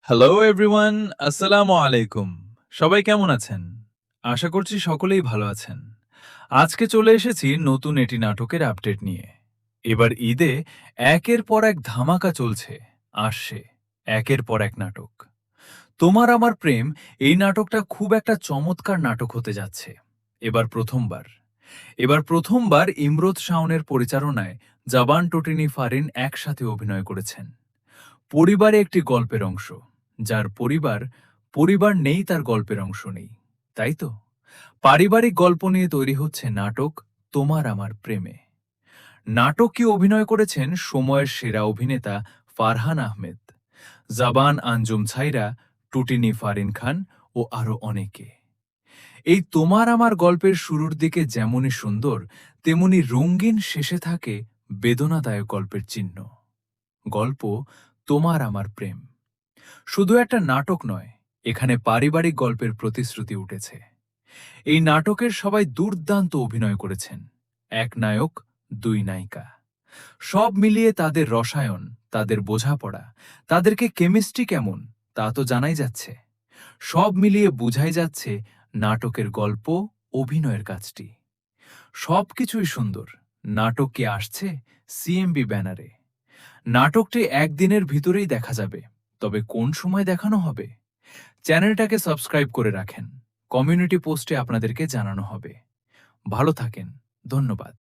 Hello everyone, আসসালামু আলাইকুম। সবাই কেমন আছেন? আশা করছি সকলেই ভালো আছেন। আজকে চলে এসেছি নতুন এটি নাটকের আপডেট নিয়ে। এবার ঈদে একের পর এক ধামাকা চলছে, আসছে একের পর এক নাটক। তোমার আমার প্রেম এই নাটকটা খুব একটা চমৎকার নাটক হতে যাচ্ছে। এবার প্রথমবার এবার প্রথমবার ইমরোজ শাওনের পরিচালনায় জাবান টোটিনি ফারিন একসাথে অভিনয় করেছেন। পরিবারে একটি গল্পের অংশ, যার পরিবার নেই তার গল্পের অংশ নেই, তাই তো? পারিবারিক গল্প নিয়ে তৈরি হচ্ছে নাটক তোমার আমার প্রেমে। নাটকে অভিনয় করেছেন সময়ের সেরা অভিনেতা ফারহান আহমেদ, জাবান আঞ্জুম ছাইরা, টুটিনি ফারিন খান ও আরো অনেকে। এই তোমার আমার গল্পের শুরুর দিকে যেমনই সুন্দর, তেমনি রঙিন শেষে থাকে বেদনাদায়ক গল্পের চিহ্ন। গল্প তোমার আমার প্রেম শুধু একটা নাটক নয়, এখানে পারিবারিক গল্পের প্রতিশ্রুতি উঠেছে। এই নাটকের সবাই দুর্দান্ত অভিনয় করেছেন। এক নায়ক, দুই নায়িকা। সব মিলিয়ে তাদের রসায়ন, তাদের বোঝাপড়া, তাদেরকে কেমিস্ট্রি কেমন তা তো জানাই যাচ্ছে। সব মিলিয়ে বোঝাই যাচ্ছে নাটকের গল্প, অভিনয়ের কাজটি সবকিছুই সুন্দর। নাটক কি আসছে সিএমবি ব্যানারে। নাটকটি একদিনের ভিতরেই দেখা যাবে, তবে কোন সময় দেখানো হবে চ্যানেলটাকে সাবস্ক্রাইব করে রাখেন। কমিউনিটি পোস্টে আপনাদেরকে জানানো হবে। ভালো থাকেন। ধন্যবাদ।